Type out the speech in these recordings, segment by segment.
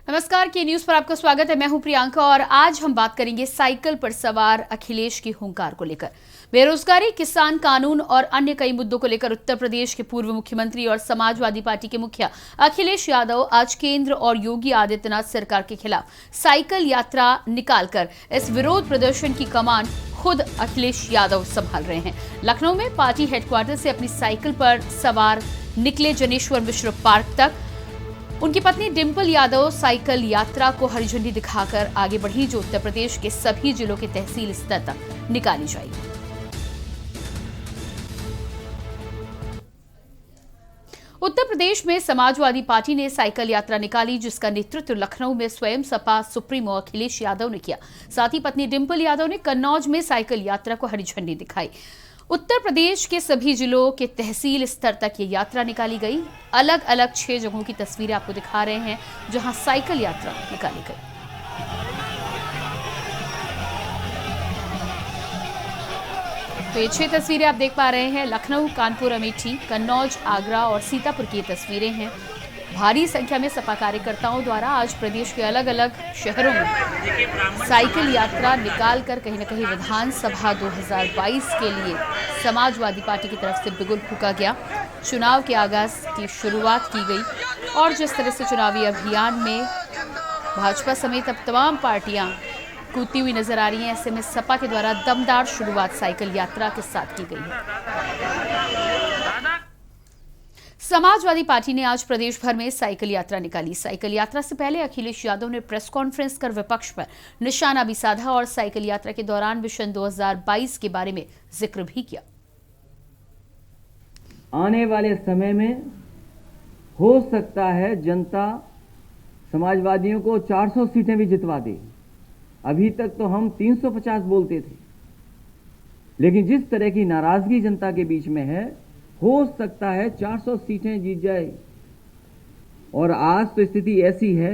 नमस्कार, के न्यूज पर आपका स्वागत है। मैं हूं प्रियंका और आज हम बात करेंगे साइकिल पर सवार अखिलेश की हुंकार को लेकर। बेरोजगारी, किसान कानून और अन्य कई मुद्दों को लेकर उत्तर प्रदेश के पूर्व मुख्यमंत्री और समाजवादी पार्टी के मुखिया अखिलेश यादव आज केंद्र और योगी आदित्यनाथ सरकार के खिलाफ साइकिल यात्रा निकालकर इस विरोध प्रदर्शन की कमान खुद अखिलेश यादव संभाल रहे हैं। लखनऊ में पार्टी हेडक्वार्टर से अपनी साइकिल पर सवार निकले जनेश्वर मिश्र पार्क तक। उनकी पत्नी डिंपल यादव साइकिल यात्रा को हरी झंडी दिखाकर आगे बढ़ी, जो उत्तर प्रदेश के सभी जिलों के तहसील स्तर तक निकाली जाएगी। उत्तर प्रदेश में समाजवादी पार्टी ने साइकिल यात्रा निकाली, जिसका नेतृत्व लखनऊ में स्वयं सपा सुप्रीमो अखिलेश यादव ने किया। साथ ही पत्नी डिंपल यादव ने कन्नौज में साइकिल यात्रा को हरी झंडी दिखाई। उत्तर प्रदेश के सभी जिलों के तहसील स्तर तक ये यात्रा निकाली गई। अलग अलग 6 जगहों की तस्वीरें आपको दिखा रहे हैं जहां साइकिल यात्रा निकाली गई। तो ये 6 तस्वीरें आप देख पा रहे हैं। लखनऊ, कानपुर, अमेठी, कन्नौज, आगरा और सीतापुर की तस्वीरें हैं। भारी संख्या में सपा कार्यकर्ताओं द्वारा आज प्रदेश के अलग अलग शहरों में साइकिल यात्रा निकालकर कहीं न कहीं विधानसभा 2022 के लिए समाजवादी पार्टी की तरफ से बिगुल फूंका गया। चुनाव के आगाज की शुरुआत की गई और जिस तरह से चुनावी अभियान में भाजपा समेत अब तमाम पार्टियां कूदती हुई नजर आ रही हैं, ऐसे में सपा के द्वारा दमदार शुरुआत साइकिल यात्रा के साथ की गई है। समाजवादी पार्टी ने आज प्रदेश भर में साइकिल यात्रा निकाली। साइकिल यात्रा से पहले अखिलेश यादव ने प्रेस कॉन्फ्रेंस कर विपक्ष पर निशाना भी साधा और साइकिल यात्रा के दौरान विजन 2022 के बारे में जिक्र भी किया। आने वाले समय में हो सकता है जनता समाजवादियों को 400 सीटें भी जितवा दे। अभी तक तो हम 350 बोलते थे, लेकिन जिस तरह की नाराजगी जनता के बीच में है, हो सकता है 400 सीटें जीत जाए। और आज तो स्थिति ऐसी है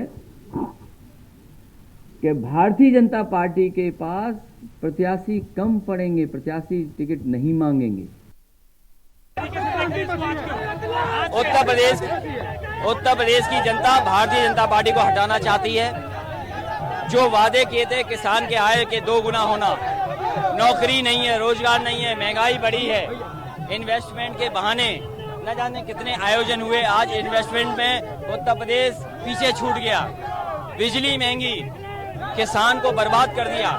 कि भारतीय जनता पार्टी के पास प्रत्याशी कम पड़ेंगे, प्रत्याशी टिकट नहीं मांगेंगे। उत्तर प्रदेश की जनता भारतीय जनता पार्टी को हटाना चाहती है। जो वादे किए थे किसान के आय के 2 गुना होना, नौकरी नहीं है, रोजगार नहीं है, महंगाई बढ़ी है, इन्वेस्टमेंट के बहाने न जाने कितने आयोजन हुए। आज इन्वेस्टमेंट में उत्तर प्रदेश पीछे छूट गया। बिजली महंगी, किसान को बर्बाद कर दिया।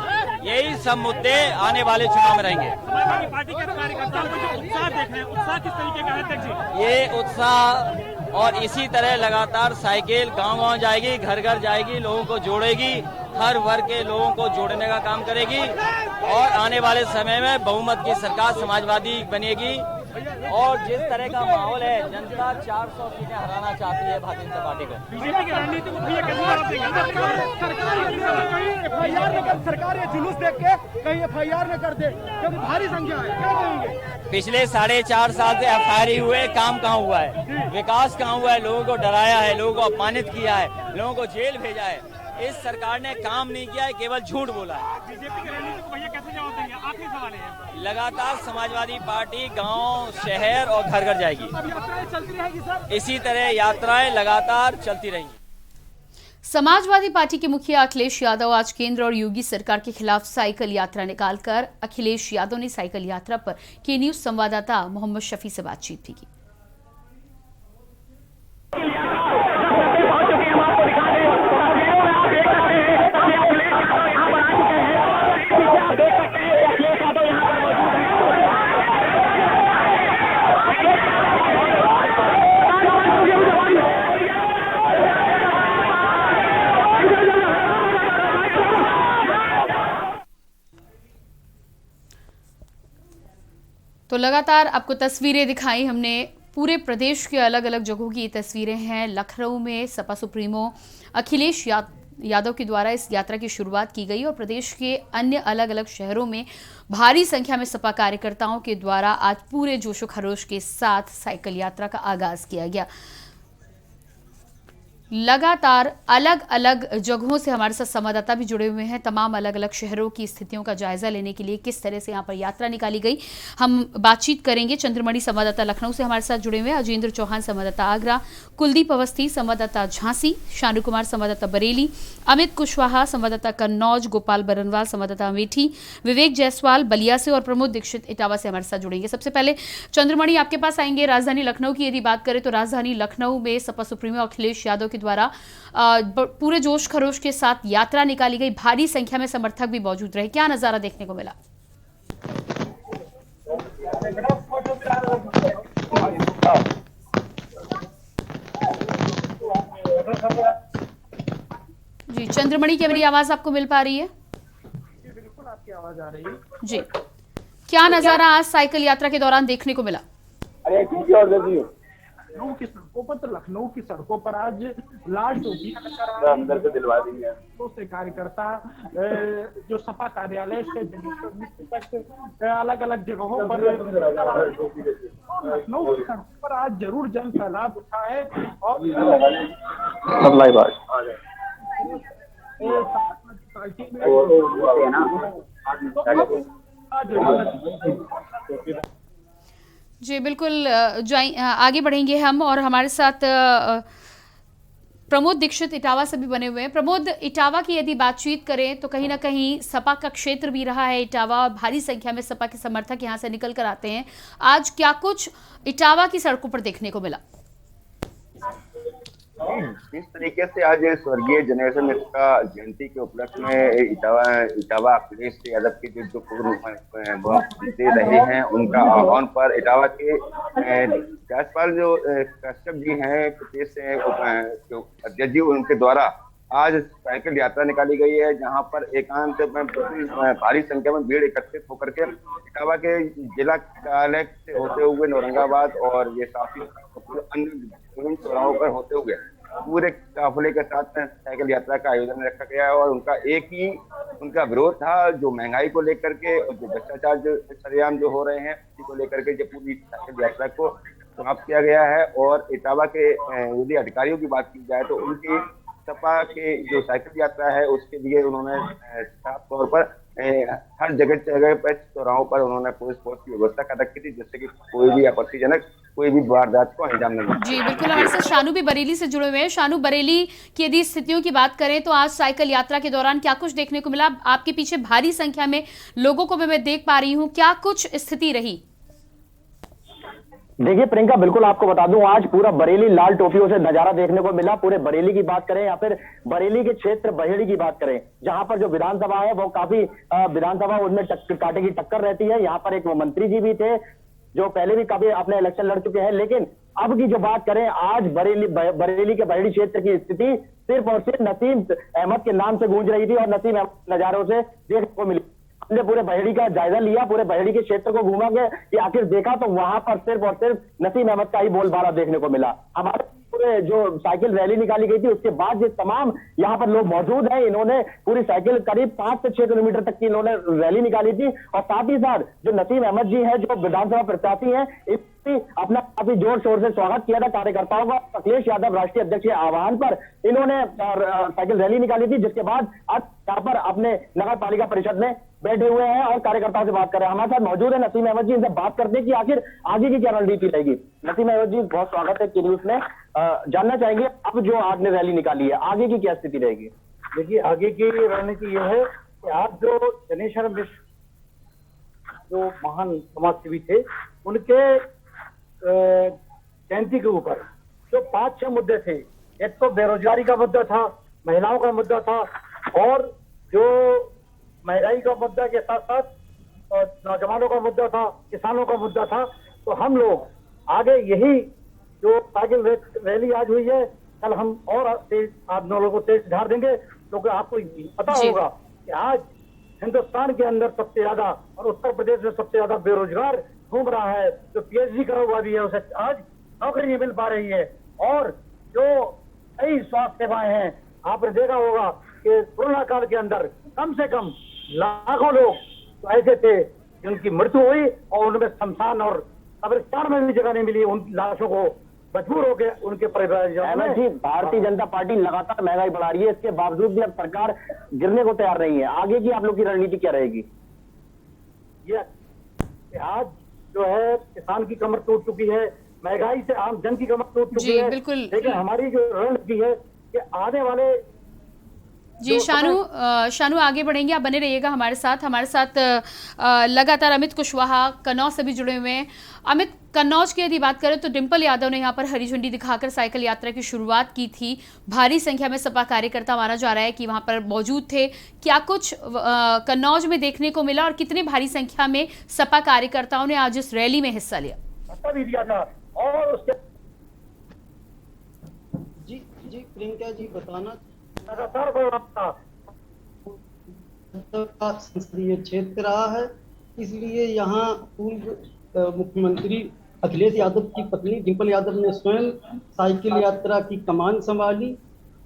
यही सब मुद्दे आने वाले चुनाव में रहेंगे। पार्टी के कार्यकर्ताओं को जो उत्साह देख रहे हैं, उत्साह किस तरीके का है तक जी? ये उत्साह और इसी तरह लगातार साइकिल गांव-गांव जाएगी, घर-घर जाएगी, लोगों को जोड़ेगी, हर वर्ग के लोगों को जोड़ने का काम करेगी और आने वाले समय में बहुमत की सरकार समाजवादी बनेगी। और जिस तरह का माहौल है, जनता 400 सीटें हराना चाहती है भारतीय जनता पार्टी को। बीजेपी की रणनीति को भैया सरकार ये जुलूस देख के कहीं एफआईआर न कर दे, क्योंकि भारी संख्या है, क्या कहेंगे? पिछले 4.5 साल से एफआईआर ही हुए, काम कहाँ हुआ है, विकास कहाँ हुआ है? लोगों को डराया है, लोगों को अपमानित किया है, लोगों को जेल भेजा है। इस सरकार ने काम नहीं किया है, केवल झूठ बोला है। बीजेपी की रणनीति को भैया कैसे जवाब देंगे? आखिरी सवाल है। लगातार समाजवादी पार्टी गांव, शहर और घर घर जाएगी। अब यात्राएं चलती रहेगी सर? इसी तरह यात्राएं लगातार चलती रहेंगी। समाजवादी पार्टी के मुखिया अखिलेश यादव आज केंद्र और योगी सरकार के खिलाफ साइकिल यात्रा निकालकर अखिलेश यादव ने साइकिल यात्रा पर के न्यूज संवाददाता मोहम्मद शफी से बातचीत भी की। तो लगातार आपको तस्वीरें दिखाई हमने। पूरे प्रदेश के अलग अलग जगहों की ये तस्वीरें हैं। लखनऊ में सपा सुप्रीमो अखिलेश यादव के द्वारा इस यात्रा की शुरुआत की गई और प्रदेश के अन्य अलग अलग शहरों में भारी संख्या में सपा कार्यकर्ताओं के द्वारा आज पूरे जोशो खरोश के साथ साइकिल यात्रा का आगाज किया गया। लगातार अलग अलग जगहों से हमारे साथ संवाददाता भी जुड़े हुए हैं। तमाम अलग अलग शहरों की स्थितियों का जायजा लेने के लिए किस तरह से यहाँ पर यात्रा निकाली गई, हम बातचीत करेंगे। चंद्रमणि संवाददाता लखनऊ से हमारे साथ जुड़े हुए हैं, अजेंद्र चौहान संवाददाता आगरा, कुलदीप अवस्थी संवाददाता झांसी, शानू कुमार संवाददाता बरेली, अमित कुशवाहा संवाददाता कन्नौज, गोपाल बरनवाल संवाददाता अमेठी, विवेक जायसवाल बलिया से और प्रमोद दीक्षित इटावा से हमारे साथ जुड़ेंगे। सबसे पहले चंद्रमणि, आपके पास आएंगे। राजधानी लखनऊ की यदि बात करें तो राजधानी लखनऊ में सपा सुप्रीमो अखिलेश यादव के द्वारा पूरे जोश खरोश के साथ यात्रा निकाली गई। भारी संख्या में समर्थक भी मौजूद रहे। क्या नजारा देखने को मिला? जी चंद्रमणि, क्या मेरी आवाज आपको मिल पा रही है? बिल्कुल आपकी आवाज आ रही है जी। क्या नजारा आज साइकिल यात्रा के दौरान देखने को मिला? लखनऊ की सड़कों पर, तो लखनऊ की सड़कों पर आज लाल टोपी से कार्यकर्ता जो सपा कार्यालय से तक अलग अलग जगहों पर लखनऊ की सड़कों पर आज जरूर जन सैलाब उठा है। और जी बिल्कुल, आगे बढ़ेंगे हम और हमारे साथ प्रमोद दीक्षित इटावा से भी बने हुए हैं। प्रमोद, इटावा की यदि बातचीत करें तो कहीं ना कहीं सपा का क्षेत्र भी रहा है इटावा, भारी संख्या में सपा के समर्थक यहां से निकल कर आते हैं। आज क्या कुछ इटावा की सड़कों पर देखने को मिला? जिस तरीके से आज स्वर्गीय जनरेशन मिश्र जयंती के उपलक्ष्य में इटावा अखिलेश यादव के जो पूर्व दे रहे हैं, उनका आह्वान पर इटावा के जायसवाल जो कश्यप जी हैं, प्रदेश अध्यक्ष जी, उनके द्वारा आज साइकिल यात्रा निकाली गई है, जहां पर एकांत में भारी संख्या में भीड़ एकत्रित होकर के इटावा के जिला कार्यालय से होते हुए नौरंगाबाद और ये काफी अन्य चौराहों पर होते हुए पूरे काफिले के साथ साइकिल यात्रा का आयोजन रखा गया है। और उनका एक ही उनका विरोध था, जो महंगाई को लेकर के और जो भ्रष्टाचार जो सरेआम जो हो रहे हैं, उसी को लेकर के जो पूरी साइकिल यात्रा को समाप्त किया गया है। और इटावा के यदि अधिकारियों की बात की जाए तो उनकी सपा के जो साइकिल यात्रा है उसके लिए उन्होंने साफ तौर पर हर जगह पर चौराहों पर उन्होंने पुलिस फोर्स की व्यवस्था कर रखी थी, जिससे कि कोई भी आपत्तिजनक कोई भी वारदात को अंजाम नहीं। जी बिल्कुल, हमारे साथ शानू भी बरेली से जुड़े हुए हैं। शानू, बरेली की यदि स्थितियों की बात करें तो आज साइकिल यात्रा के दौरान क्या कुछ देखने को मिला? आपके पीछे भारी संख्या में लोगों को मैं देख पा रही हूँ, क्या कुछ स्थिति रही? देखिए प्रियंका, बिल्कुल आपको बता दूं, आज पूरा बरेली लाल टोपियों से नजारा देखने को मिला। पूरे बरेली की बात करें या फिर बरेली के क्षेत्र बहेड़ी की बात करें, जहां पर जो विधानसभा है वो काफी विधानसभा उनमें कांटे की टक्कर रहती है। यहाँ पर एक मंत्री जी भी थे जो पहले भी कभी अपने इलेक्शन लड़ चुके हैं। लेकिन अब की जो बात करें, आज बरेली के बहेड़ी क्षेत्र की स्थिति सिर्फ और सिर्फ नसीम अहमद के नाम से गूंज रही थी और नसीम अहमद नजारों से देखने को मिली। हमने पूरे बहेड़ी का जायजा लिया, पूरे बहेड़ी के क्षेत्र को घूमा गया कि आखिर देखा तो वहां पर सिर्फ और सिर्फ नसीम अहमद का ही बोलबाला देखने को मिला। हमारे पूरे जो साइकिल रैली निकाली गई थी उसके बाद जो तमाम यहाँ पर लोग मौजूद हैं, इन्होंने पूरी साइकिल करीब 5 से 6 किलोमीटर तक की इन्होंने रैली निकाली थी। और साथ ही साथ जो नसीम अहमद जी हैं, जो विधानसभा प्रत्याशी हैं, अपना काफी जोर शोर से स्वागत किया था कार्यकर्ताओं का। अखिलेश यादव राष्ट्रीय अध्यक्ष के आह्वान पर इन्होंने साइकिल रैली निकाली थी, जिसके बाद आज यहाँ पर अपने नगर पालिका परिषद में बैठे हुए हैं और कार्यकर्ताओं से बात कर रहे हैं। हमारे साथ मौजूद है नसीम अहमद जी, इनसे बात करते हैं कि आखिर आगे की क्या रणनीति रहेगी। नसीम अहमद जी, बहुत स्वागत है की न्यूज में। जानना चाहेंगे अब जो आपने रैली निकाली है, आगे की क्या स्थिति रहेगी? देखिए, आगे की रणनीति यह है कि आज जो जनेश्वर मिश्र जो महान समाजसेवी थे, उनके जयंती के ऊपर जो 5-6 मुद्दे थे, एक तो बेरोजगारी का मुद्दा था, महिलाओं का मुद्दा था, और जो महंगाई का मुद्दा के साथ साथ नौजवानों का मुद्दा था, किसानों का मुद्दा था। तो हम लोग आगे यही जो साइकिल रैली आज हुई है, कल हम और तेज आप लोगों को तेज धार देंगे, क्योंकि आपको पता होगा कि आज हिंदुस्तान के अंदर सबसे ज्यादा और उत्तर प्रदेश में सबसे ज्यादा बेरोजगार घूम रहा है। जो PhD करा हुआ भी है, उसे आज नौकरी नहीं मिल पा रही है। और जो कई स्वास्थ्य सेवाएं हैं, आपने देखा होगा कि कोरोना काल के अंदर कम से कम लाखों लोग तो ऐसे थे जिनकी मृत्यु हुई और उनमें शमशान और कब्रिस्तान में भी जगह नहीं मिली उन लाशों को मजबूर हो गए उनके परिवारजनों अहमद ने। जी, भारतीय जनता पार्टी लगातार महंगाई बढ़ा रही है, इसके बावजूद भी अब सरकार गिरने को तैयार नहीं है। आगे की आप लोग की रणनीति क्या रहेगी? ये आज जो है किसान की कमर टूट चुकी है, महंगाई से आम जन की कमर टूट चुकी जी, है। बिल्कुल। लेकिन हमारी जो रणनीति है कि आने वाले जी शानू आगे बढ़ेंगे, आप बने रहिएगा हमारे साथ लगातार अमित कुशवाहा कन्नौज से भी जुड़े हुए हैं। अमित, कन्नौज की यदि बात करें तो डिंपल यादव ने यहाँ पर हरी झंडी दिखाकर साइकिल यात्रा की शुरुआत की थी। भारी संख्या में सपा कार्यकर्ता माना जा रहा है कि वहां पर मौजूद थे। क्या कुछ कन्नौज में देखने को मिला और कितनी भारी संख्या में सपा कार्यकर्ताओं ने आज इस रैली में हिस्सा लिया? पता भी दिया था और उसके जी प्रियंका जी, बताना लगातार बढ़ रहा था। का संसदीय क्षेत्र रहा है, इसलिए यहाँ पूर्व मुख्यमंत्री अखिलेश यादव की पत्नी डिंपल यादव ने स्वयं साइकिल यात्रा की कमान संभाली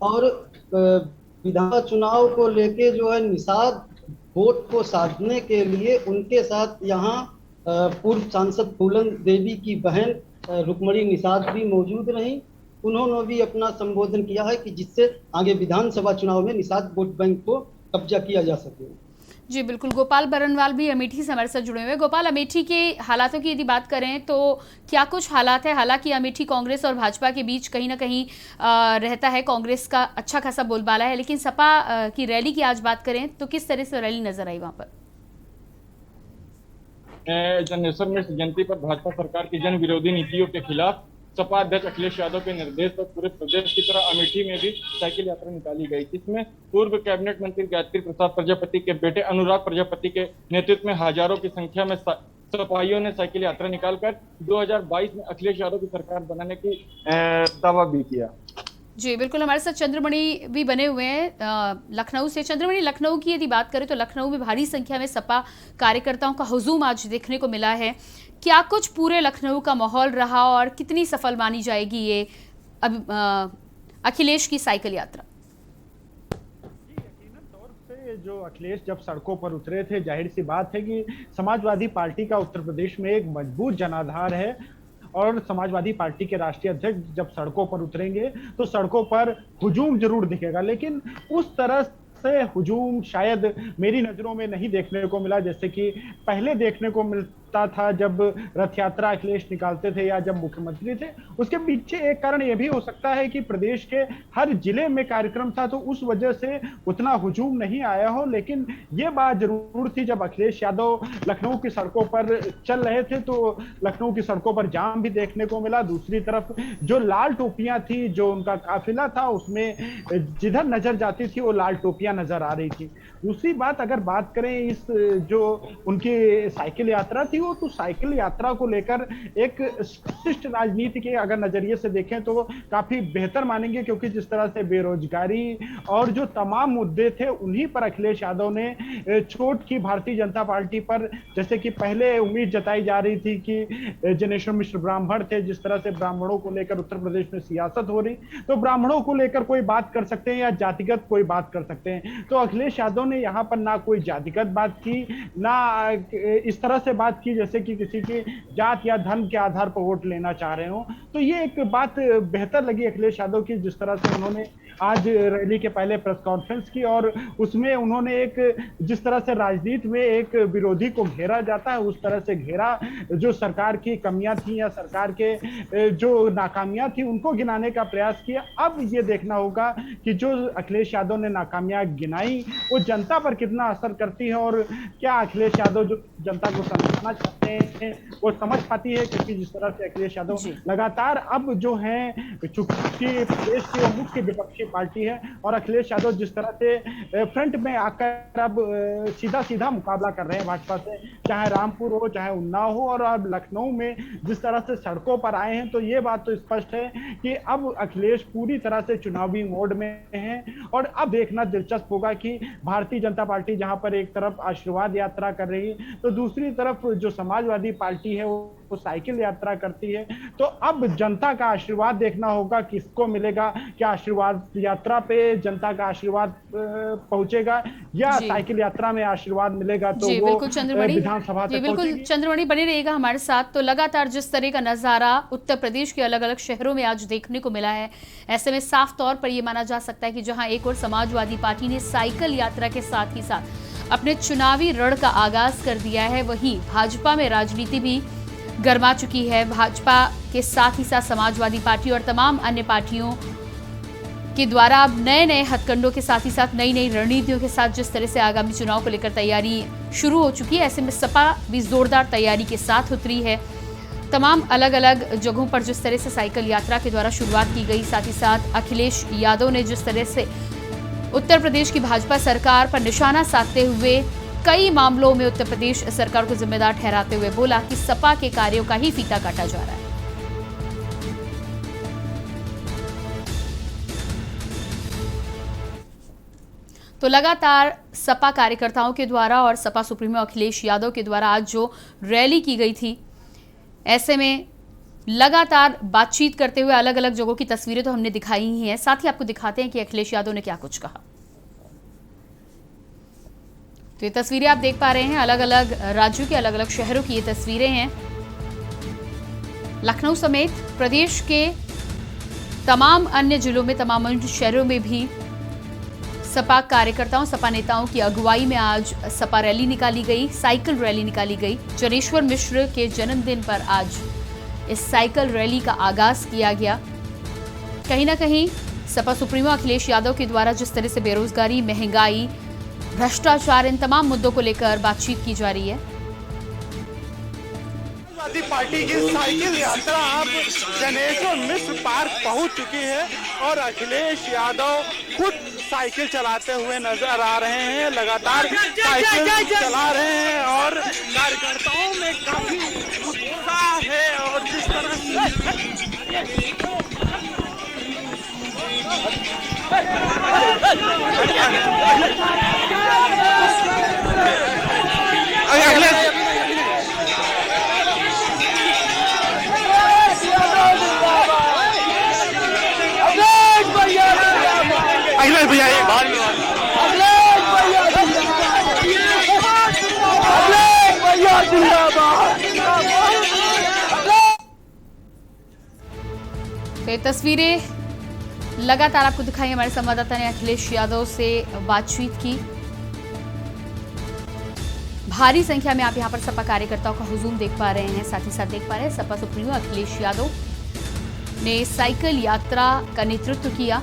और विधानसभा चुनाव को लेके जो है निषाद वोट को साधने के लिए उनके साथ यहाँ पूर्व सांसद फूलन देवी की बहन रुक्मणी निषाद भी मौजूद रहीं। उन्होंने भी अपना संबोधन किया है कि जिससे आगे विधानसभा चुनाव में निषाद वोट बैंक को कब्जा किया जा सके। जी बिल्कुल, गोपाल बरनवाल भी अमेठी से हमारे साथ जुड़े हुए हैं। गोपाल, अमेठी के हालातों की यदि बात करें तो क्या कुछ हालात है? हालांकि अमेठी कांग्रेस और भाजपा के बीच कहीं ना कहीं रहता है, कांग्रेस का अच्छा खासा बोलबाला है, लेकिन सपा की रैली की आज बात करें तो किस तरह से रैली नजर आई वहां पर? जनेश्वर मिश्र जयंती पर भाजपा सरकार की जन विरोधी नीतियों के खिलाफ सपा अध्यक्ष अखिलेश यादव के निर्देश पर पूरे प्रदेश की तरह अमेठी में भी साइकिल यात्रा निकाली गई, जिसमें पूर्व कैबिनेट मंत्री गायत्री प्रसाद प्रजापति के बेटे अनुराग प्रजापति के नेतृत्व में हजारों की संख्या में सपाइयों ने साइकिल यात्रा निकालकर 2022 में अखिलेश यादव की सरकार बनाने की दावा भी किया। जी बिल्कुल, हमारे साथ चंद्रमणि भी बने हुए हैं लखनऊ से। चंद्रमणि, लखनऊ की यदि बात करें तो लखनऊ में भारी संख्या में सपा कार्यकर्ताओं का हुजूम आज देखने को मिला है। क्या कुछ पूरे लखनऊ का माहौल रहा और कितनी सफल मानी जाएगी ये अखिलेश की साइकिल यात्रा? यकीनन तौर से जो अखिलेश जब सड़कों पर उतरे थे, जाहिर सी बात है कि समाजवादी पार्टी का उत्तर प्रदेश में एक मजबूत जनाधार है और समाजवादी पार्टी के राष्ट्रीय अध्यक्ष जब सड़कों पर उतरेंगे तो सड़कों पर हुजूम जरूर दिखेगा, लेकिन उस तरह से हुजूम शायद मेरी नजरों में नहीं देखने को मिला जैसे कि पहले देखने को मिलता था जब रथ यात्रा अखिलेश निकालते थे या जब मुख्यमंत्री थे। उसके पीछे एक कारण यह भी हो सकता है कि प्रदेश के हर जिले में कार्यक्रम था तो उस वजह से उतना हुजूम नहीं आया हो, लेकिन यह बात जरूर थी जब अखिलेश यादव लखनऊ की सड़कों पर चल रहे थे तो लखनऊ की सड़कों पर जाम भी देखने को मिला। दूसरी तरफ जो लाल टोपियां थी, जो उनका काफिला था, उसमें जिधर नजर जाती थी वो लाल टोपियां नजर आ रही थी। दूसरी बात, अगर बात करें इस जो उनकी साइकिल यात्रा थी वो तो साइकिल यात्रा को लेकर एक शिष्ट राजनीति के अगर नजरिए से देखें तो काफी बेहतर मानेंगे, क्योंकि जिस तरह से बेरोजगारी और जो तमाम मुद्दे थे उन्हीं पर अखिलेश यादव ने चोट की भारतीय जनता पार्टी पर। जैसे कि पहले उम्मीद जताई जा रही थी कि जनेश्वर मिश्र ब्राह्मण थे, जिस तरह से ब्राह्मणों को लेकर उत्तर प्रदेश में सियासत हो रही तो ब्राह्मणों को लेकर कोई बात कर सकते हैं या जातिगत कोई बात कर सकते हैं, तो अखिलेश यादव ने यहाँ पर ना कोई जातिगत बात की ना इस तरह से बात की जैसे कि किसी की जात या धर्म के आधार पर वोट लेना चाह रहे हो। तो ये एक बात बेहतर लगी अखिलेश यादव की, जिस तरह से उन्होंने आज रैली के पहले प्रेस कॉन्फ्रेंस की और उसमें उन्होंने एक जिस तरह से राजनीति में एक विरोधी को घेरा जाता है उस तरह से घेरा, जो सरकार की कमियां थी या सरकार के जो नाकामियां थी उनको गिनाने का प्रयास किया। अब ये देखना होगा कि जो अखिलेश यादव ने नाकामियां गिनाई वो जनता पर कितना असर करती है और क्या अखिलेश यादव जो जनता को समझाना चाहते हैं वो समझ पाती है, क्योंकि जिस तरह से अखिलेश यादव लगातार अब जो है चूंकि प्रदेश की वो मुख्य विपक्षी पार्टी है और अखिलेश यादव जिस तरह से फ्रंट में आकर अब सीधा मुकाबला कर रहे हैं भाजपा से, चाहे रामपुर हो चाहे उन्नाव हो, और अब लखनऊ में जिस तरह से सड़कों पर आए हैं तो ये बात तो स्पष्ट है कि अब अखिलेश पूरी तरह से चुनावी मोड में है। और अब देखना दिलचस्प होगा कि भारतीय जनता पार्टी जहां पर एक तरफ आशीर्वाद यात्रा कर रही है तो दूसरी तरफ जो समाजवादी पार्टी है वो वो साइकिल यात्रा करती है। तो अब जनता का आशीर्वाद देखना होगा किसको मिलेगा, क्या आशीर्वाद यात्रा पे जनता का आशीर्वाद पहुंचेगा या साइकिल यात्रा में आशीर्वाद मिलेगा तो वो विधानसभा तक बिल्कुल चंद्रमणि बने रहिएगा हमारे साथ। तो लगातार जिस तरह का नजारा उत्तर प्रदेश के अलग अलग शहरों में आज देखने को मिला है, ऐसे में साफ तौर पर यह माना जा सकता है कि जहां एक और समाजवादी पार्टी ने साइकिल यात्रा के साथ ही साथ अपने चुनावी रण का आगाज कर दिया है, वहीं भाजपा में राजनीति भी गर्मा चुकी है। भाजपा के साथ ही साथ समाजवादी पार्टी और तमाम अन्य पार्टियों के द्वारा अब नए नए हथकंडों के साथ ही साथ नई नई रणनीतियों के साथ जिस तरह से आगामी चुनाव को लेकर तैयारी शुरू हो चुकी है, ऐसे में सपा भी जोरदार तैयारी के साथ उतरी है। तमाम अलग अलग जगहों पर जिस तरह से साइकिल यात्रा के द्वारा शुरुआत की गई, साथ ही साथ अखिलेश यादव ने जिस तरह से उत्तर प्रदेश की भाजपा सरकार पर निशाना साधते हुए कई मामलों में उत्तर प्रदेश सरकार को जिम्मेदार ठहराते हुए बोला कि सपा के कार्यों का ही फीता काटा जा रहा है। तो लगातार सपा कार्यकर्ताओं के द्वारा और सपा सुप्रीमो अखिलेश यादव के द्वारा आज जो रैली की गई थी, ऐसे में लगातार बातचीत करते हुए अलग अलग जगहों की तस्वीरें तो हमने दिखाई ही हैं, साथ ही आपको दिखाते हैं कि अखिलेश यादव ने क्या कुछ कहा। तो ये तस्वीरें आप देख पा रहे हैं, अलग अलग राज्यों के अलग अलग शहरों की ये तस्वीरें हैं। लखनऊ समेत प्रदेश के तमाम अन्य जिलों में, तमाम अन्य शहरों में भी सपा कार्यकर्ताओं, सपा नेताओं की अगुवाई में आज सपा रैली निकाली गई, साइकिल रैली निकाली गई। जनेश्वर मिश्र के जन्मदिन पर आज इस साइकिल रैली का आगाज किया गया। कहीं ना कहीं सपा सुप्रीमो अखिलेश यादव के द्वारा जिस तरह से बेरोजगारी, महंगाई, भ्रष्टाचार, इन तमाम मुद्दों को लेकर बातचीत की जा रही है। समाजवादी पार्टी की साइकिल यात्रा अब जनेश्वर मिश्र पार्क पहुंच चुकी है और अखिलेश यादव खुद साइकिल चलाते हुए नजर आ रहे हैं, लगातार साइकिल चला रहे हैं और कार्यकर्ताओं में काफी उत्साह है। और जिस तरह अखिलेश भैया एक बार ये तस्वीरें लगातार आपको दिखाई। हमारे संवाददाता ने अखिलेश यादव से बातचीत की। भारी संख्या में आप यहां पर सपा कार्यकर्ताओं का हुजूम देख पा रहे हैं, साथ ही साथ देख पा रहे हैं सपा सुप्रीमो अखिलेश यादव ने साइकिल यात्रा का नेतृत्व किया।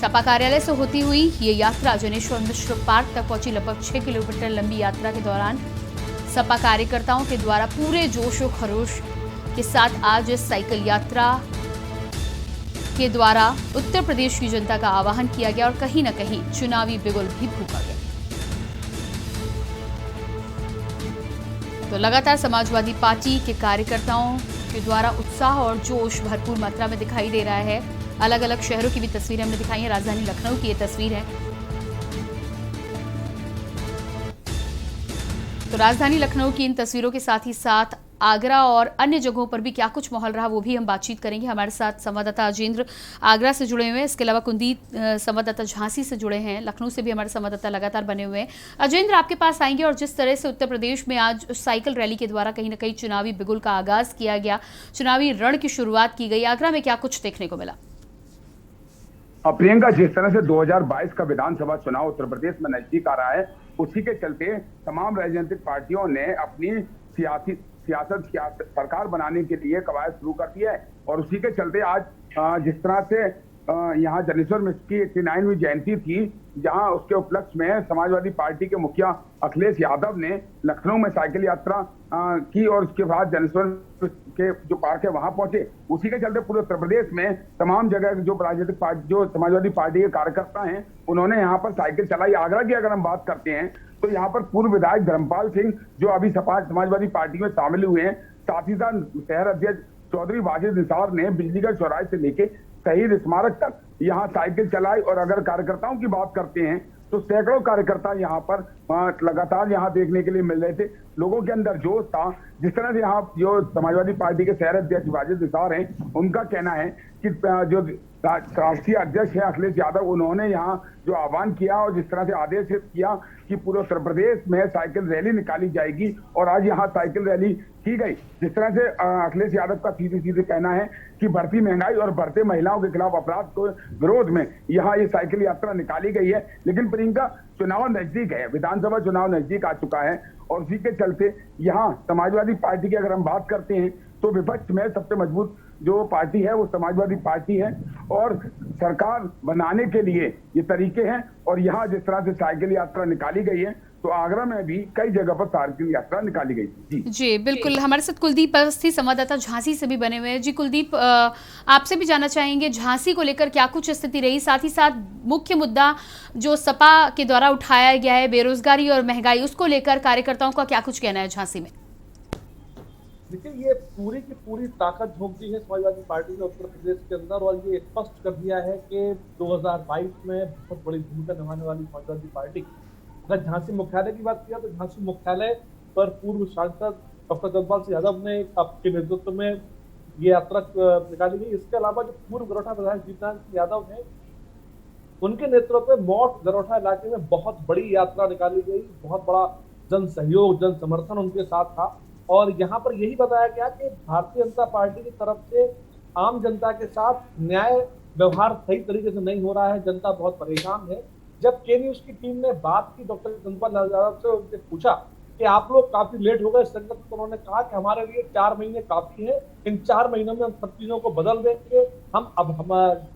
सपा कार्यालय से होती हुई ये यात्रा जनेश्वर मिश्र पार्क तक पहुंची। लगभग 6 किलोमीटर लंबी यात्रा के दौरान सपा कार्यकर्ताओं के द्वारा पूरे जोश और खरोश के साथ आज इस साइकिल यात्रा के द्वारा उत्तर प्रदेश की जनता का आह्वान किया गया और कहीं न कहीं चुनावी बिगुल भी फूंका गया। तो लगातार समाजवादी पार्टी के कार्यकर्ताओं के द्वारा उत्साह और जोश भरपूर मात्रा में दिखाई दे रहा है। अलग अलग शहरों की भी तस्वीरें हमने दिखाई है। राजधानी लखनऊ की ये तस्वीर है। तो राजधानी लखनऊ की इन तस्वीरों के साथ ही साथ आगरा और अन्य जगहों पर भी क्या कुछ माहौल रहा वो भी हम बातचीत करेंगे। हमारे साथ संवाददाता अजेंद्र आगरा से जुड़े हुए हैं, इसके अलावा कुलदीप संवाददाता झांसी से जुड़े हैं, लखनऊ से भी हमारे संवाददाता लगातार बने हुए हैं। अजेंद्र, आपके पास आएंगे और जिस तरह से उत्तर प्रदेश में आज साइकिल रैली के द्वारा कहीं ना कहीं चुनावी बिगुल का आगाज किया गया, चुनावी रण की शुरुआत की गई, आगरा में क्या कुछ देखने को मिला? प्रियंका, जिस तरह से 2022 का विधानसभा चुनाव उत्तर प्रदेश में नजदीक आ रहा है, उसी के चलते तमाम राजनीतिक पार्टियों ने अपनी सियासत सरकार बनाने के लिए कवायद शुरू कर दी है। और उसी के चलते आज जिस तरह से यहाँ जनेश्वर मिश्र की 89वीं जयंती थी, जहां उसके उपलक्ष्य में समाजवादी पार्टी के मुखिया अखिलेश यादव ने लखनऊ में साइकिल यात्रा की और उसके बाद जनेश्वर के जो पार्क है वहां पहुंचे। उसी के चलते पूरे उत्तर प्रदेश में तमाम जगह जो राजनीतिक पार्टी, जो समाजवादी पार्टी के कार्यकर्ता हैं, उन्होंने यहाँ पर साइकिल चलाई। आगरा की अगर हम बात करते हैं तो यहाँ पर पूर्व विधायक धर्मपाल सिंह जो अभी समाजवादी पार्टी में शामिल हुए हैं, साथ ही साथ शहर अध्यक्ष चौधरी वाजिद निसार ने बिजलीगढ़ चौराहे से लेके शहीद स्मारक तक यहाँ साइकिल चलाई। और अगर कार्यकर्ताओं की बात करते हैं तो सैकड़ों कार्यकर्ता यहाँ पर लगातार यहाँ देखने के लिए मिल रहे थे। लोगों के अंदर जोश था। जिस तरह से यहाँ जो समाजवादी पार्टी के शहर अध्यक्ष वाजिद निसार हैं, उनका कहना है कि जो राष्ट्रीय अध्यक्ष है अखिलेश यादव, उन्होंने यहाँ जो आह्वान किया और जिस तरह से आदेश किया कि पूरे उत्तर प्रदेश में साइकिल रैली निकाली जाएगी, और आज यहाँ साइकिल रैली की गई। जिस तरह से अखिलेश यादव का सीधे सीधे कहना है कि बढ़ती महंगाई और बढ़ते महिलाओं के खिलाफ अपराध के विरोध में यहाँ ये साइकिल यात्रा निकाली गई है। लेकिन प्रियंका, चुनाव नजदीक है, विधानसभा चुनाव नजदीक आ चुका है, और उसी के चलते यहाँ समाजवादी पार्टी की अगर हम बात करते हैं तो विपक्ष में सबसे मजबूत जो पार्टी है वो समाजवादी पार्टी है, और सरकार बनाने के लिए ये तरीके हैं। और यहाँ जिस तरह से साइकिल यात्रा निकाली गई है, तो आगरा में भी कई जगह पर साइकिल यात्रा निकाली गई थी। जी बिल्कुल, हमारे साथ कुलदीप अवस्थी संवाददाता झांसी से भी बने हुए हैं। जी कुलदीप, आपसे भी जानना चाहेंगे झांसी को लेकर क्या कुछ स्थिति रही, साथ ही साथ मुख्य मुद्दा जो सपा के द्वारा उठाया गया है बेरोजगारी और महंगाई, उसको लेकर कार्यकर्ताओं का क्या कुछ कहना है झांसी में? देखिए, ये पूरी की पूरी ताकत झोंक दी है समाजवादी पार्टी ने उत्तर प्रदेश के अंदर, और ये स्पष्ट कर दिया है कि 2022 में बहुत बड़ी भूमिका निभाने वाली समाजवादी पार्टी। अगर झांसी मुख्यालय की बात किया तो झांसी मुख्यालय पर पूर्व सांसद डॉक्टर जगपाल सिंह यादव ने आपके नेतृत्व में ये यात्रा निकाली गई। इसके अलावा जो पूर्व गरोठा विधायक जीतनारायण सिंह यादव है, उनके नेतृत्व में मौत गरोठा इलाके में बहुत बड़ी यात्रा निकाली गई। बहुत बड़ा जन सहयोग, जन समर्थन उनके साथ था, और यहाँ पर यही बताया गया कि भारतीय जनता पार्टी की तरफ से आम जनता के साथ न्याय व्यवहार सही तरीके से नहीं हो रहा है, जनता बहुत परेशान है। जब के न्यूज की टीम ने बात की डॉक्टर जगपाल यादव से, उनसे पूछा कि आप लोग काफी लेट हो गए संगत, तो उन्होंने कहा कि हमारे लिए 4 महीने काफी है, इन 4 महीनों में हम सब चीजों को बदल देंगे। हम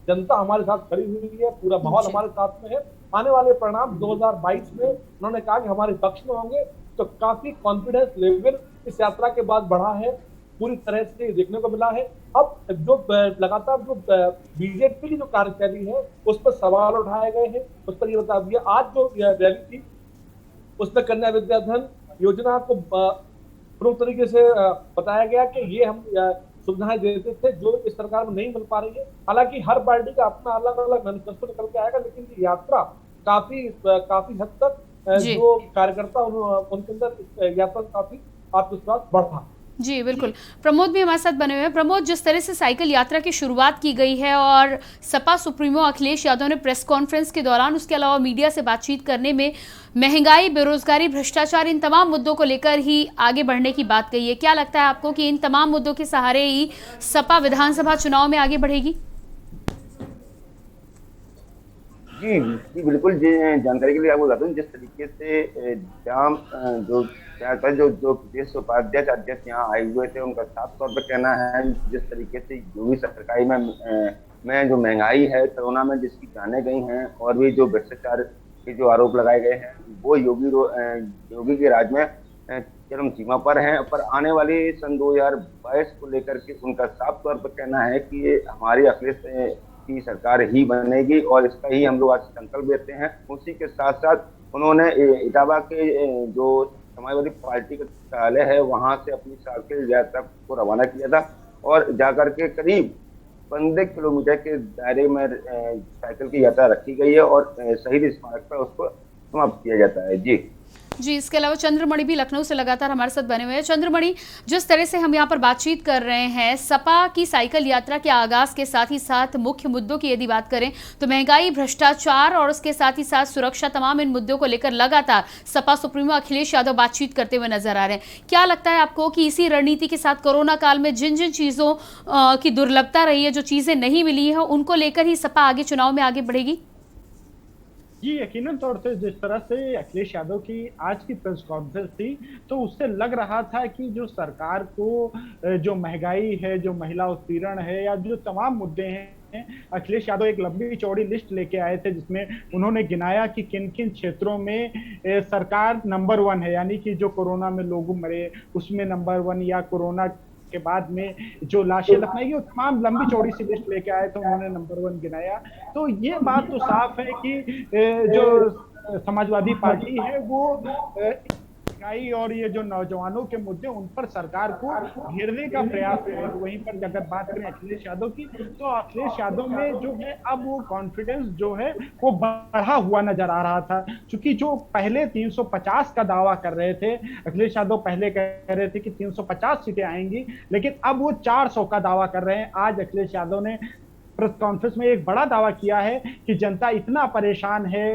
जनता हमारे साथ खड़ी हुई है, पूरा माहौल हमारे साथ में है, आने वाले परिणाम 2022 में उन्होंने कहा कि हमारे पक्ष में होंगे। तो काफी कॉन्फिडेंस लेवल इस यात्रा के बाद बढ़ा है, पूरी तरह से देखने को मिला है। अब जो लगातार जो बीजेपी की जो कार्यशैली है उस पर सवाल उठाए गए हैं, उस पर ये बता दिया। आज जो रैली थी उसमें कन्या विद्याधन योजना को पूर्ण तरीके से बताया गया कि ये हम सुविधाएं देते थे जो इस सरकार में नहीं मिल पा रही है। हालांकि हर पार्टी का अपना अलग अलग मैनिफेस्टो निकल के आएगा, लेकिन ये यात्रा काफी हद तक जो कार्यकर्ता उनके अंदर यात्रा काफी आत्मविश्वास बढ़ा। जी बिल्कुल, प्रमोद भी हमारे साथ बने हुए हैं। प्रमोद, जिस तरह से साइकिल यात्रा की शुरुआत की गई है और सपा सुप्रीमो अखिलेश यादव ने प्रेस कॉन्फ्रेंस के दौरान उसके अलावा मीडिया से बातचीत करने में महंगाई, बेरोजगारी, भ्रष्टाचार, इन तमाम मुद्दों को लेकर ही आगे बढ़ने की बात कही है, क्या लगता है आपको कि इन तमाम मुद्दों के सहारे ही सपा विधानसभा चुनाव में आगे बढ़ेगी? जी बिल्कुल, जानकारी के लिए आपको बता दूं, जिस तरीके से जो प्रदेश उपाध्यक्ष अध्यक्ष यहाँ आए हुए थे, उनका साफ तौर पर कहना है जिस तरीके से योगी सरकारी में जो महंगाई है, कोरोना में जिसकी जाने गई हैं, और भी जो भ्रष्टाचार के जो आरोप लगाए गए हैं, वो योगी के राज में चरम सीमा पर हैं। पर आने वाली सन 2022 को लेकर के उनका साफ तौर पर कहना है कि ये हमारी अखिलेश की सरकार ही बनेगी, और इसका ही हम लोग आज संकल्प लेते हैं। उसी के साथ साथ उन्होंने इटावा के जो समाजवादी पार्टी का कार्यालय है वहां से अपनी साइकिल यात्रा को रवाना किया था, और जाकर के करीब 15 किलोमीटर के दायरे में साइकिल की यात्रा रखी गई है, और शहीद स्मारक पर उसको समाप्त किया जाता है। जी, इसके अलावा चंद्रमणि भी लखनऊ से लगातार हमारे साथ बने हुए हैं। चंद्रमणि, जिस तरह से हम यहाँ पर बातचीत कर रहे हैं, सपा की साइकिल यात्रा के आगाज के साथ ही साथ मुख्य मुद्दों की यदि बात करें तो महंगाई, भ्रष्टाचार और उसके साथ ही साथ सुरक्षा, तमाम इन मुद्दों को लेकर लगातार सपा सुप्रीमो अखिलेश यादव बातचीत करते हुए नजर आ रहे हैं। क्या लगता है आपको कि इसी रणनीति के साथ कोरोना काल में जिन जिन चीजों की दुर्लभता रही है, जो चीजें नहीं मिली है, उनको लेकर ही सपा आगे चुनाव में आगे बढ़ेगी? जी, यकीनन तौर से जिस तरह से अखिलेश यादव की आज की प्रेस कॉन्फ्रेंस थी, तो उससे लग रहा था कि जो सरकार को जो महंगाई है, जो महिला उत्पीड़न है, या जो तमाम मुद्दे हैं, अखिलेश यादव एक लंबी चौड़ी लिस्ट लेके आए थे जिसमें उन्होंने गिनाया कि किन किन क्षेत्रों में सरकार नंबर 1 है, यानी कि जो कोरोना में लोग मरे उसमें नंबर 1, या कोरोना के बाद में जो लाशें दफनाई, वो तमाम लंबी चौड़ी सी लिस्ट लेके आए, तो उन्होंने नंबर 1 गिनाया। तो ये बात तो साफ है कि जो समाजवादी पार्टी है वो महंगाई और ये जो नौजवानों के मुद्दे उन पर सरकार को घेरने का प्रयास है। वहीं पर अगर बात करें अखिलेश यादव की, तो अखिलेश यादव में जो है अब वो कॉन्फिडेंस जो है वो बढ़ा हुआ नजर आ रहा था, क्योंकि जो पहले 350 का दावा कर रहे थे अखिलेश यादव, पहले कह रहे थे कि 350 सीटें आएंगी, लेकिन अब वो 400 का दावा कर रहे हैं। आज अखिलेश यादव ने प्रेस कॉन्फ्रेंस में एक बड़ा दावा किया है कि जनता इतना परेशान है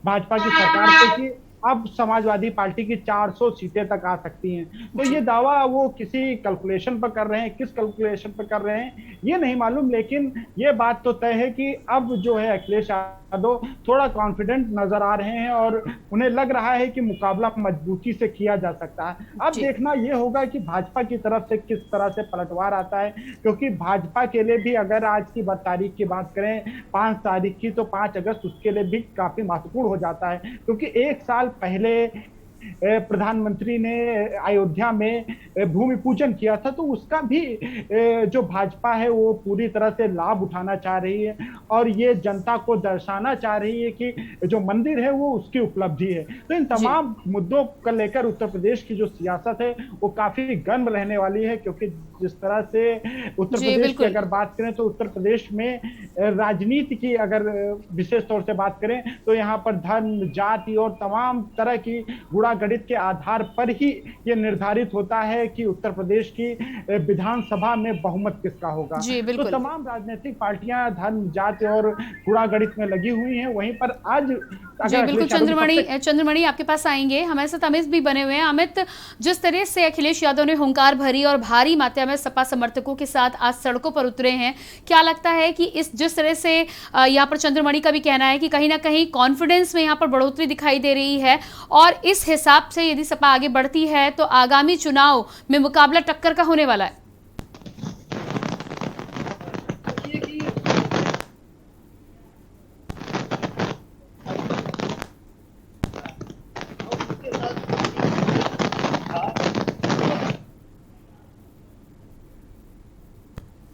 भाजपा की सरकार से कि अब समाजवादी पार्टी की 400 सीटें तक आ सकती हैं। तो ये दावा वो किसी कैलकुलेशन पर कर रहे हैं, किस कैलकुलेशन पर कर रहे हैं ये नहीं मालूम, लेकिन ये बात तो तय है कि अब जो है अखिलेश यादव थोड़ा कॉन्फिडेंट नजर आ रहे हैं और उन्हें लग रहा है कि मुकाबला मजबूती से किया जा सकता है। अब देखना ये होगा कि भाजपा की तरफ से किस तरह से पलटवार आता है, क्योंकि भाजपा के लिए भी अगर आज की तारीख की बात करें 5 तारीख की, तो 5 अगस्त उसके लिए भी काफी महत्वपूर्ण हो जाता है, क्योंकि एक साल पहले प्रधानमंत्री ने अयोध्या में भूमि पूजन किया था, तो उसका भी जो भाजपा है वो पूरी तरह से लाभ उठाना चाह रही है और ये जनता को दर्शाना चाह रही है कि जो मंदिर है वो उसकी उपलब्धि है। तो इन तमाम मुद्दों को लेकर उत्तर प्रदेश की जो सियासत है वो काफी गर्म रहने वाली है, क्योंकि जिस तरह से उत्तर प्रदेश की अगर बात करें तो उत्तर प्रदेश में राजनीति की अगर विशेष तौर से बात करें तो यहाँ पर धर्म, जाति और तमाम तरह की गणित के आधार पर ही ये निर्धारित होता है कि उत्तर प्रदेश की विधानसभा में बहुमत किसका होगा। तो तमाम राजनीतिक पार्टियां धर्म, जाति और गणित में लगी हुई हैं। वहीं पर आज जी बिल्कुल चंद्रमणि आपके पास आएंगे, हमारे साथ अमित भी बने हुए हैं। अमित, जिस तरह से अखिलेश यादव ने हुंकार भरी और भारी मात्रा में सपा समर्थकों के साथ आज सड़कों पर उतरे हैं, क्या लगता है कि जिस तरह से यहाँ पर चंद्रमणि का भी कहना है कि कहीं ना कहीं कॉन्फिडेंस में यहाँ पर बढ़ोतरी दिखाई दे रही है और इस हिसाब से यदि सपा आगे बढ़ती है तो आगामी चुनाव में मुकाबला टक्कर का होने वाला है?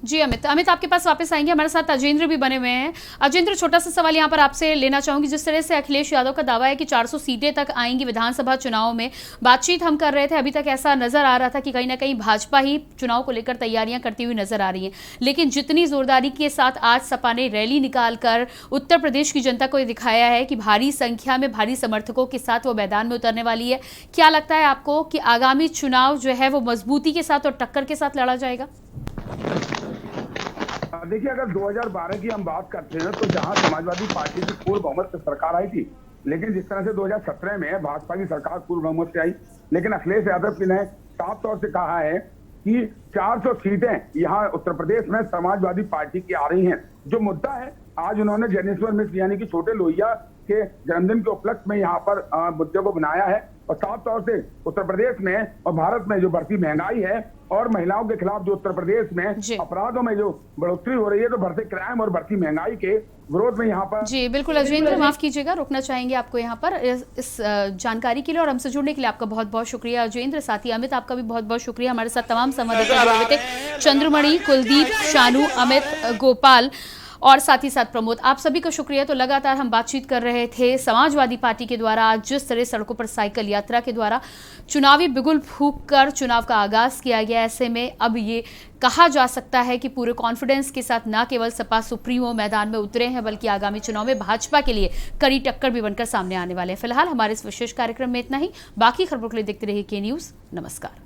जी अमित आपके पास वापस आएंगे। हमारे साथ अजेंद्र भी बने हुए हैं। अजेंद्र, छोटा सा सवाल यहाँ पर आपसे लेना चाहूंगी। जिस तरह से अखिलेश यादव का दावा है कि 400 सीटें तक आएंगी विधानसभा चुनाव में, बातचीत हम कर रहे थे अभी तक ऐसा नजर आ रहा था कि कहीं ना कहीं भाजपा ही चुनाव को लेकर तैयारियां करती हुई नजर आ रही है, लेकिन जितनी जोरदारी के साथ आज सपा ने रैली निकालकर उत्तर प्रदेश की जनता को दिखाया है कि भारी संख्या में भारी समर्थकों के साथ वो मैदान में उतरने वाली है, क्या लगता है आपको कि आगामी चुनाव जो है वो मजबूती के साथ और टक्कर के साथ लड़ा जाएगा? देखिए, अगर 2012 की हम बात करते हैं तो जहां समाजवादी पार्टी की पूर्ण बहुमत से सरकार आई थी, लेकिन जिस तरह से 2017 में भाजपा की सरकार पूर्ण बहुमत से आई, लेकिन अखिलेश यादव जी ने साफ तौर से कहा है कि 400 सीटें यहाँ उत्तर प्रदेश में समाजवादी पार्टी की आ रही हैं। जो मुद्दा है, आज उन्होंने ज्ञानेश्वर मिश्र यानी कि छोटे लोहिया के जन्मदिन के उपलक्ष्य में यहाँ पर मुद्दे को बनाया है और साफ तौर से उत्तर प्रदेश में और भारत में जो बढ़ती महंगाई है और महिलाओं के खिलाफ जो उत्तर प्रदेश में अपराधों में जो बढ़ोतरी हो रही है, तो बढ़ते क्राइम और बढ़ती महंगाई के विरोध में यहाँ पर। जी बिल्कुल अजेंद्र, माफ कीजिएगा, रोकना चाहेंगे आपको यहाँ पर इस जानकारी के लिए और हमसे जुड़ने के लिए आपका बहुत बहुत शुक्रिया अजेंद्र। साथ ही अमित, आपका भी बहुत बहुत शुक्रिया। हमारे साथ तमाम संवाददाता जुड़े हुए थे, चंद्रमणि, कुलदीप, शानू, अमित, गोपाल और साथ ही साथ प्रमोद, आप सभी का शुक्रिया। तो लगातार हम बातचीत कर रहे थे समाजवादी पार्टी के द्वारा आज जिस तरह सड़कों पर साइकिल यात्रा के द्वारा चुनावी बिगुल फूंक कर चुनाव का आगाज किया गया। ऐसे में अब ये कहा जा सकता है कि पूरे कॉन्फिडेंस के साथ न केवल सपा सुप्रीमो मैदान में उतरे हैं, बल्कि आगामी चुनाव में भाजपा के लिए कड़ी टक्कर भी बनकर सामने आने वाले हैं। फिलहाल हमारे इस विशेष कार्यक्रम में इतना ही। बाकी खबरों के लिए देखते रहिए के न्यूज़। नमस्कार।